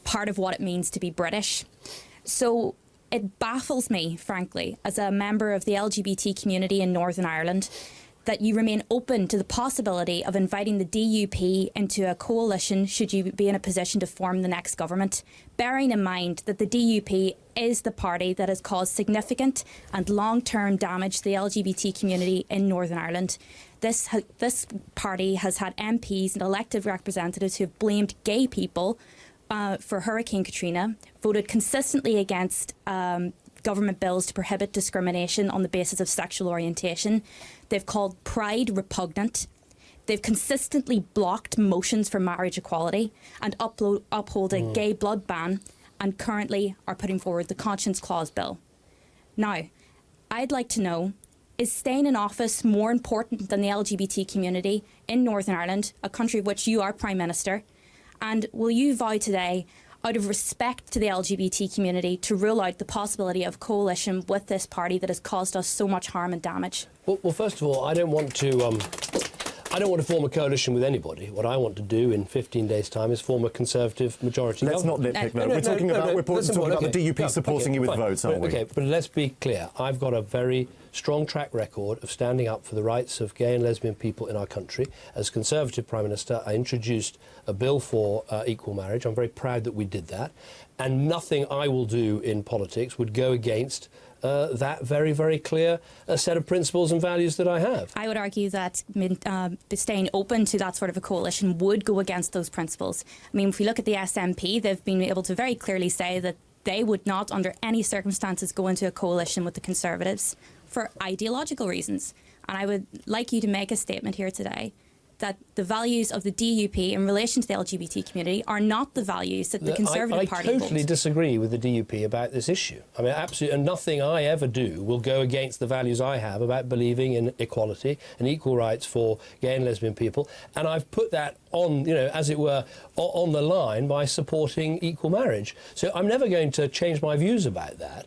part of what it means to be British. So it baffles me, frankly, as a member of the LGBT community in Northern Ireland, that you remain open to the possibility of inviting the DUP into a coalition should you be in a position to form the next government, bearing in mind that the DUP is the party that has caused significant and long-term damage to the LGBT community in Northern Ireland. This party has had MPs and elected representatives who have blamed gay people for Hurricane Katrina, voted consistently against government bills to prohibit discrimination on the basis of sexual orientation. They've called Pride repugnant. They've consistently blocked motions for marriage equality and uphold a gay blood ban, and currently are putting forward the Conscience Clause bill. Now, I'd like to know, is staying in office more important than the LGBT community in Northern Ireland, a country of which you are Prime Minister? And will you vow today, out of respect to the LGBT community, to rule out the possibility of coalition with this party that has caused us so much harm and damage? Well, first of all, I don't want to form a coalition with anybody. What I want to do in 15 days' time is form a Conservative majority government. Let's not nitpick, though. We're talking about the DUP supporting you with votes, aren't we? OK, but let's be clear. I've got a very strong track record of standing up for the rights of gay and lesbian people in our country. As Conservative Prime Minister, I introduced a bill for equal marriage. I'm very proud that we did that. And nothing I will do in politics would go against that very, very clear set of principles and values that I have. I would argue that staying open to that sort of a coalition would go against those principles. I mean, if we look at the SNP, they've been able to very clearly say that they would not, under any circumstances, go into a coalition with the Conservatives for ideological reasons. And I would like you to make a statement here today that the values of the DUP in relation to the LGBT community are not the values that the Conservative Party holds. I totally disagree with the DUP about this issue. I mean, absolutely, and nothing I ever do will go against the values I have about believing in equality and equal rights for gay and lesbian people. And I've put that on, you know, as it were, on the line by supporting equal marriage. So I'm never going to change my views about that.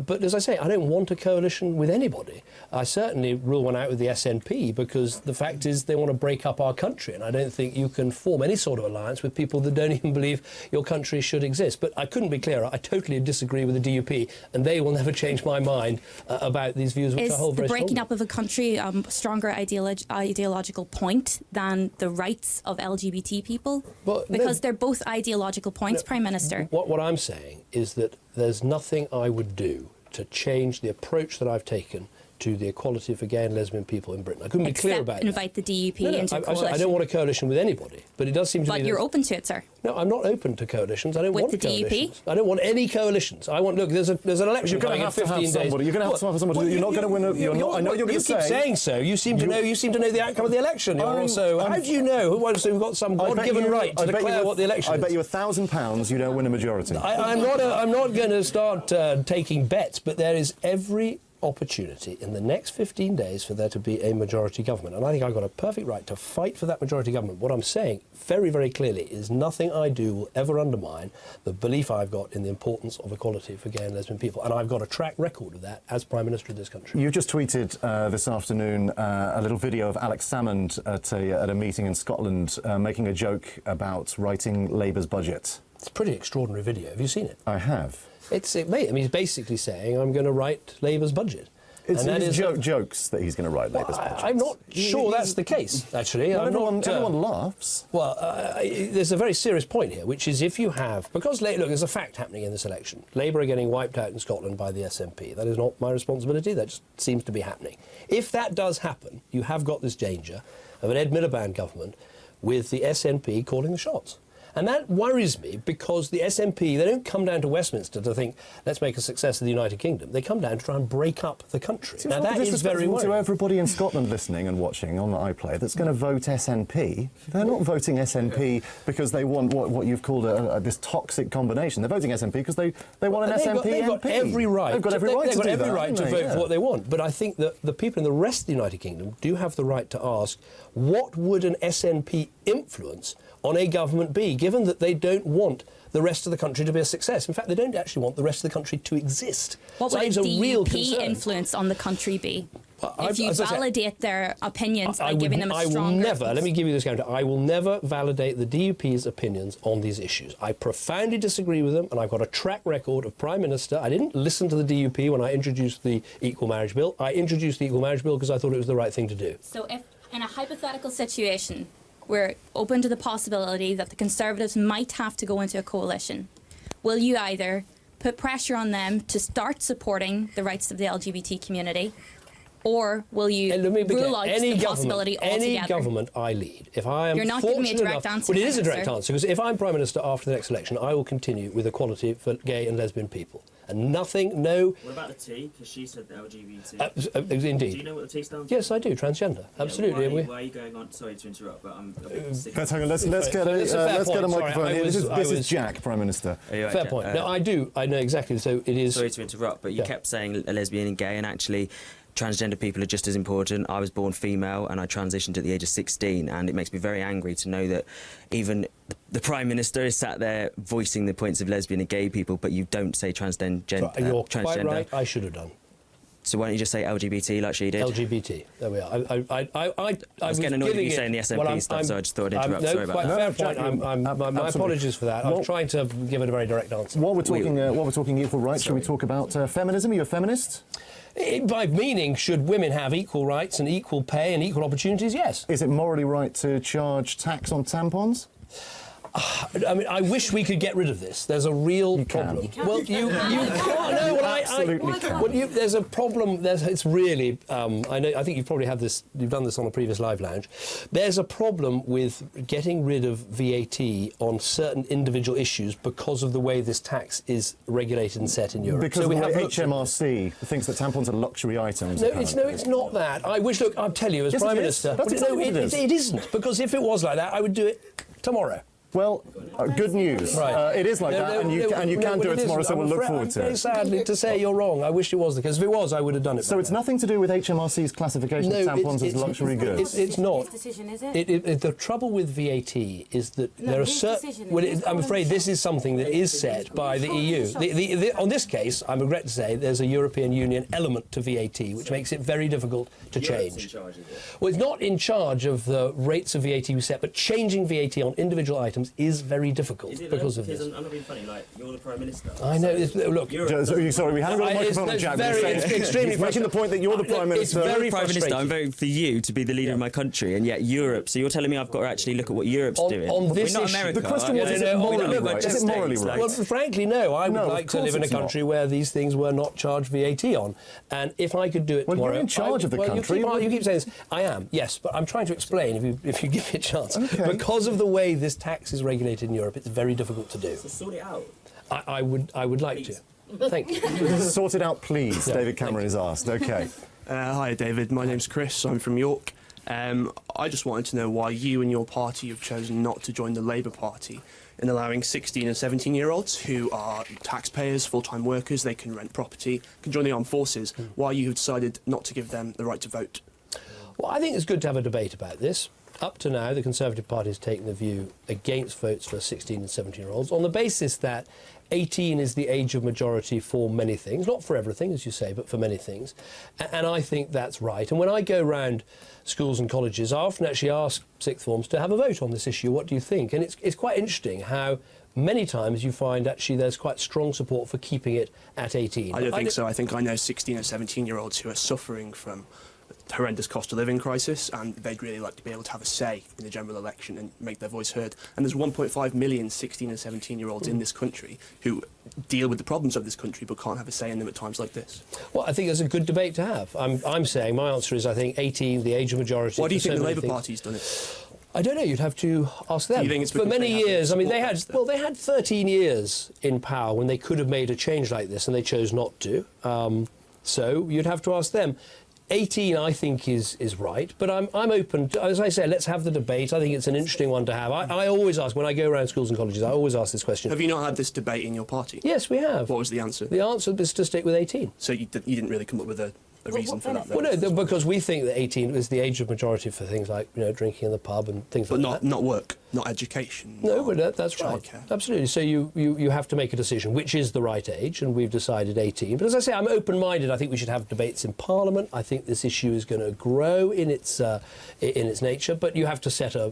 But as I say, I don't want a coalition with anybody. I certainly rule one out with the SNP because the fact is they want to break up our country, and I don't think you can form any sort of alliance with people that don't even believe your country should exist. But I couldn't be clearer. I totally disagree with the DUP, and they will never change my mind about these views, which I hold very strongly. Is the breaking up of a country a stronger ideological point than the rights of LGBT people? Well, because they're both ideological points, Prime Minister. What I'm saying is that there's nothing I would do to change the approach that I've taken to the equality for gay and lesbian people in Britain. I couldn't be clear about that. Invite the DUP into a coalition. I don't want a coalition with anybody, but it does seem to me. But you're open to it, sir. No, I'm not open to coalitions. I don't want coalitions. With the DUP? I don't want any coalitions. I want. Look, there's an election coming in 15 days. You're going to have to have somebody. You're not going to win. I know you're going to say. You keep saying so. You seem to know. You seem to know the outcome of the election. Also, how do you know? So we've got some God-given right to declare what the election is. I bet you £1,000 you don't win a majority. I'm not going to start taking bets, but there is every opportunity in the next 15 days for there to be a majority government. And I think I've got a perfect right to fight for that majority government. What I'm saying very, very clearly is nothing I do will ever undermine the belief I've got in the importance of equality for gay and lesbian people. And I've got a track record of that as Prime Minister of this country. You just tweeted this afternoon a little video of Alex Salmond at a meeting in Scotland making a joke about writing Labour's budget. It's a pretty extraordinary video. Have you seen it? I have. He's basically saying, I'm going to write Labour's budget. It's jokes that he's going to write Labour's budget. I'm not sure that's the case, actually. Everyone laughs. Well, there's a very serious point here, which is if you have... Because, look, there's a fact happening in this election. Labour are getting wiped out in Scotland by the SNP. That is not my responsibility. That just seems to be happening. If that does happen, you have got this danger of an Ed Miliband government with the SNP calling the shots. And that worries me because the SNP, they don't come down to Westminster to think, let's make a success of the United Kingdom. They come down to try and break up the country. Now, that is very worrying. To everybody in Scotland listening and watching on the iPlayer that's going to vote SNP, they're not voting SNP because they want what you've called this toxic combination. They're voting SNP because they want an SNP MP. They've got every right. They've got every right to vote for what they want. But I think that the people in the rest of the United Kingdom do have the right to ask, what would an SNP influence on A government B, given that they don't want the rest of the country to be a success. In fact, they don't actually want the rest of the country to exist. What So would it's a a real DUP concern. influence on the country be? If you as I said, validate their opinions by giving them a stronger... I will never, let me give you this counter, I will never validate the DUP's opinions on these issues. I profoundly disagree with them, and I've got a track record of Prime Minister. I didn't listen to the DUP when I introduced the Equal Marriage Bill. I introduced the Equal Marriage Bill because I thought it was the right thing to do. So if, in a hypothetical situation, we're open to the possibility that the Conservatives might have to go into a coalition, will you either put pressure on them to start supporting the rights of the LGBT community, or will you rule out the possibility altogether? Any government I lead, if I am You're not giving me a direct answer. Well, it is a direct Minister. answer, because if I'm Prime Minister after the next election, I will continue with equality for gay and lesbian people. And nothing, no... What about the T? Because she said the LGBT. Indeed. Do you know what the T stands for? Yes, I do, transgender. Absolutely. Why are you going on? Sorry to interrupt, but I'm a bit sick. Let's hang on. Let's get a microphone here. This is Jack, Prime Minister. Fair point. No, I do. I know exactly. So it is... Sorry to interrupt, but you kept saying a lesbian and gay, and actually transgender people are just as important. I was born female and I transitioned at the age of 16, and it makes me very angry to know that even the Prime Minister is sat there voicing the points of lesbian and gay people, but you don't say transgender. You're quite right. I should have done. So why don't you just say LGBT like she did? LGBT. There we are. I was getting annoyed with you saying the SNP stuff, so I just thought I'd interrupt. Sorry about that. Fair point. My apologies for that. I was trying to give it a very direct answer. While we're talking equal rights, shall we talk about feminism? Are you a feminist? By meaning, should women have equal rights and equal pay and equal opportunities? Yes. Is it morally right to charge tax on tampons? I mean, I wish we could get rid of this. There's a real problem. You Well, you can't. No, well, absolutely can. Well, there's a problem. It's really. I think you've probably had this. You've done this on a previous Live Lounge. There's a problem with getting rid of VAT on certain individual issues because of the way this tax is regulated and set in Europe. Because so the way HMRC thinks that tampons are luxury items. No, it's not that. I wish. Look, I'll tell you, as Yes, Prime it is. Minister, That's exactly what it is. It isn't, because if it was like that, I would do it tomorrow. Well, good news. Right. It is like that, and you can do it tomorrow, so we'll look forward to very it. sadly to say you're wrong. I wish it was the case. If it was, I would have done it. So it's nothing to do with HMRC's classification of tampons as luxury goods? It's not. His decision, is it? The trouble with VAT is that there are certain... Well, I'm afraid this is something that is set by the EU. On this case, I regret to say, there's a European Union element to VAT, which makes it very difficult to change. Well, it's not in charge of the rates of VAT we set, but changing VAT on individual items is very difficult because of this. I'm not being funny, like, you're the Prime Minister. I know. Look, sorry, we haven't got a microphone on Jack. He's making the point that you're the Prime Minister. It's very Prime Minister, frustrating. I'm voting for you to be the leader of my country, and yet Europe. So you're telling me I've got to actually look at what Europe's doing? On this We're not issue, America. The question was, is it morally right? Is it morally right? Well, frankly, no. I would No, like of to course live in a it's not. country where these things were not charged VAT on. And if I could do it Well, tomorrow... you're in charge of the country. You keep saying this. I am, yes, but I'm trying to explain, if you give me a chance. Okay. Because of the way this tax is regulated in Europe, it's very difficult to do. So sort it out. I would like to. Thank you. Sort it out, please, David Cameron has asked. OK. Hi, David. My name's Chris. I'm from York. I just wanted to know why you and your party have chosen not to join the Labour Party in allowing 16 and 17-year-olds who are taxpayers, full-time workers, they can rent property, can join the armed forces, why you have decided not to give them the right to vote. Well, I think it's good to have a debate about this. Up to now, the Conservative Party has taken the view against votes for 16 and 17-year-olds on the basis that 18 is the age of majority for many things, not for everything, as you say, but for many things. And I think that's right. And when I go around schools and colleges, I often actually ask sixth forms to have a vote on this issue. What do you think? And it's quite interesting how many times you find actually there's quite strong support for keeping it at 18. I don't think so. I think I know 16 and 17-year-olds who are suffering from horrendous cost of living crisis, and they'd really like to be able to have a say in the general election and make their voice heard. And there's 1.5 million 16 and 17-year-olds in this country who deal with the problems of this country but can't have a say in them at times like this. Well, I think it's a good debate to have. I'm saying, my answer is I think 18, the age of majority. Why do you think the Labour Party's done it? I don't know. You'd have to ask them. Do you think it's for because many they have years? I mean, they had support they had 13 years in power when they could have made a change like this, and they chose not to. So you'd have to ask them. 18, I think, is right, but I'm open to, as I say, let's have the debate. I think it's an interesting one to have. I always ask, when I go around schools and colleges, I always ask this question. Have you not had this debate in your party? Yes, we have. What was the answer? The answer is to stick with 18. So you didn't really come up with a a reason for that? Well, no, because we think that 18 is the age of majority for things like drinking in the pub and things But like that. not work, not education. No, but that's right. Childcare. Absolutely. So you have to make a decision which is the right age, and we've decided 18. But as I say, I'm open-minded. I think we should have debates in Parliament. I think this issue is going to grow in its nature, but you have to set a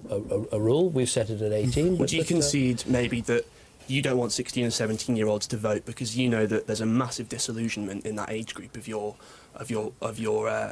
rule. We've set it at 18. Would you concede maybe that you don't want 16 and 17-year-olds to vote because you know that there's a massive disillusionment in that age group of your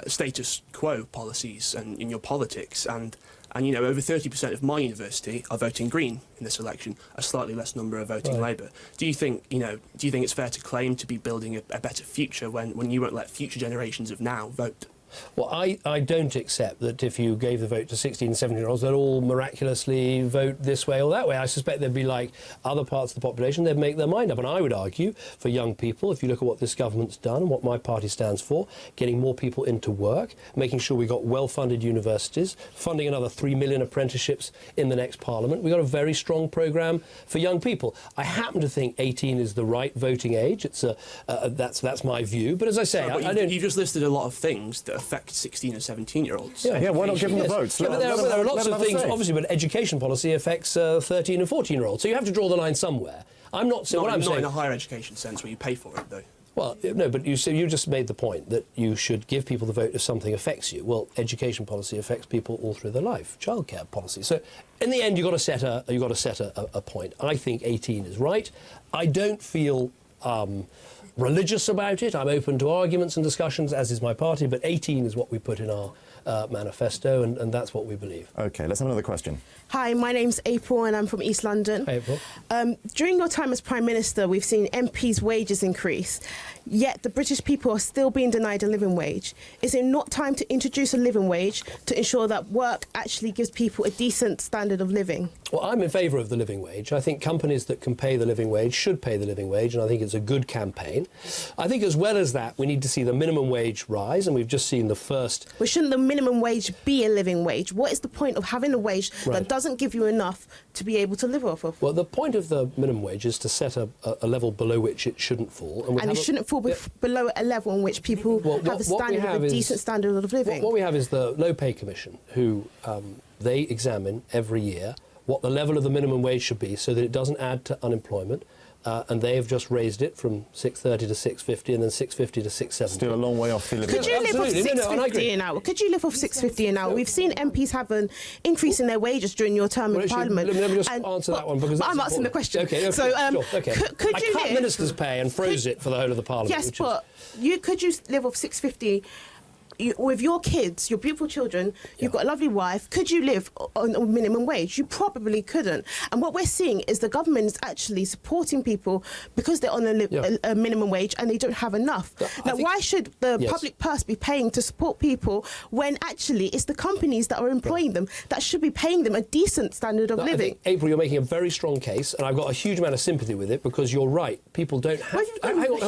status quo policies and in your politics, and over 30% of my university are voting Green in this election, a slightly less number are voting Labour. Do you think it's fair to claim to be building a better future when you won't let future generations of now vote? Well, I don't accept that if you gave the vote to 16 and 17-year-olds, they'd all miraculously vote this way or that way. I suspect they'd be like other parts of the population, they'd make their mind up. And I would argue for young people, if you look at what this government's done and what my party stands for, getting more people into work, making sure we got well-funded universities, funding another 3 million apprenticeships in the next Parliament. We've got a very strong programme for young people. I happen to think 18 is the right voting age. It's that's my view. But as I say, you've just listed a lot of things that affect 16 and 17-year-olds. Yeah, why not give them the votes? Yeah, but there are lots of things, obviously, but education policy affects 13 and 14-year-olds. So you have to draw the line somewhere. I'm not saying... Not in a higher education sense where you pay for it, though. Well, no, but you just made the point that you should give people the vote if something affects you. Well, education policy affects people all through their life. Childcare policy. So in the end, you've got to set a point. I think 18 is right. I don't feel religious about it. I'm open to arguments and discussions, as is my party, but 18 is what we put in our manifesto, and that's what we believe. OK, let's have another question. Hi, my name's April and I'm from East London. Hey, April. During your time as Prime Minister, we've seen MPs' wages increase, yet the British people are still being denied a living wage. Is it not time to introduce a living wage to ensure that work actually gives people a decent standard of living? Well, I'm in favour of the living wage. I think companies that can pay the living wage should pay the living wage, and I think it's a good campaign. I think as well as that, we need to see the minimum wage rise, and we've just seen the first... Well, shouldn't the minimum wage be a living wage? What is the point of having a wage that doesn't give you enough to be able to live off of? Well, the point of the minimum wage is to set a level below which it shouldn't fall. And it shouldn't fall below a level in which people have a standard of a decent standard of living. What we have is the Low Pay Commission, who they examine every year what the level of the minimum wage should be so that it doesn't add to unemployment. And they have just raised it from $6.30 to $6.50 and then $6.50 to $6.70. Still a long way off the living Could you live off $6.50 an hour? Could you live off $6.50 an hour? We've seen MPs have an increase in their wages during your term in Parliament. Let me just answer that one because I'm asking the question. Okay, so, sure, okay. Could I you cut live, ministers' pay and froze it for the whole of the Parliament. Yes, but could you live off $6.50? With your kids, your beautiful children, you've got a lovely wife, could you live on a minimum wage? You probably couldn't. And what we're seeing is the government is actually supporting people because they're on a minimum wage and they don't have enough. Now, why should the public purse be paying to support people when actually it's the companies that are employing them that should be paying them a decent standard of living? I think, April, you're making a very strong case, and I've got a huge amount of sympathy with it because you're right. People don't have... Hang on,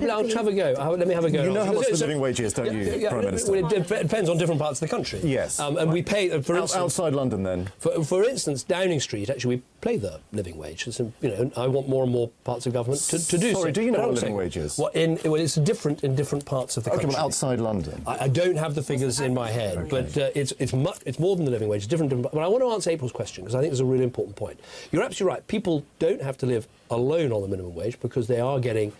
I'll have a go. Let me have a go. You know how much the living wage is, don't you, Prime Minister? Well, it depends on different parts of the country. Yes. And we pay, for instance... Outside London, then? For instance, Downing Street, actually, we pay the living wage. I want more and more parts of government to do so. Sorry, do you know what living wage is? Well, it's different in different parts of the country. OK, well, outside London? I don't have the figures in my head, but it's more than the living wage. It's different. But I want to answer April's question, because I think it's a really important point. You're absolutely right. People don't have to live alone on the minimum wage because they are getting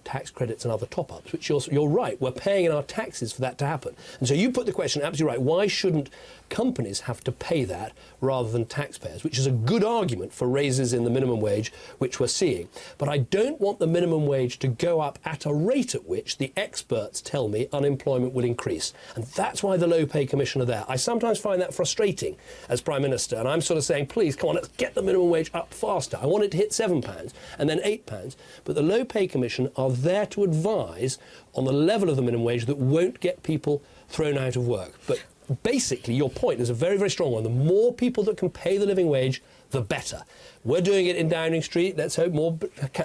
tax credits and other top-ups, which you're right. We're paying in our taxes for that to happen. And so you put the question absolutely right. Why shouldn't companies have to pay that rather than taxpayers, which is a good argument for raises in the minimum wage, which we're seeing. But I don't want the minimum wage to go up at a rate at which the experts tell me unemployment will increase. And that's why the Low Pay Commission are there. I sometimes find that frustrating as Prime Minister, and I'm sort of saying, please, come on, let's get the minimum wage up faster. I want it to hit £7 and then £8. But the Low Pay Commission are there to advise on the level of the minimum wage that won't get people thrown out of work. But basically, your point is a very, very strong one. The more people that can pay the living wage, the better. We're doing it in Downing Street. Let's hope more.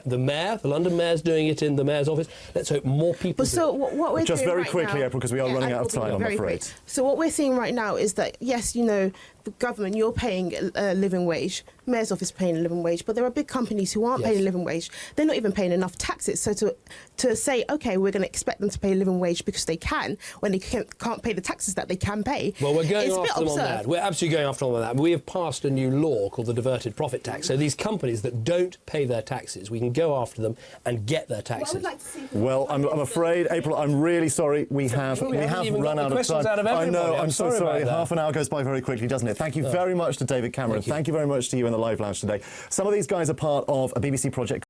The mayor, the London mayor's doing it in the mayor's office. Let's hope more people. But so what we're just doing very right quickly, now, April, because we are running out of time, I'm very afraid. quick. So what we're seeing right now is that yes, you know, the government, you're paying a living wage. Mayor's office paying a living wage, but there are big companies who aren't paying a living wage. They're not even paying enough taxes. So to say, okay, we're going to expect them to pay a living wage because they can, when they can't pay the taxes that they can pay. Well, we're going it's a bit after them on absurd. that. We're absolutely going after them on that. We have passed a new law called the diverted profit tax. So these companies that don't pay their taxes, we can go after them and get their taxes. Well, I'm afraid, April, I'm really sorry. We have even run got out the of time. questions out of I know, everybody. I'm so sorry sorry. about that. Half an hour goes by very quickly, doesn't it? Thank you very much to David Cameron. Thank you. Thank you very much to you in the live lounge today. Some of these guys are part of a BBC project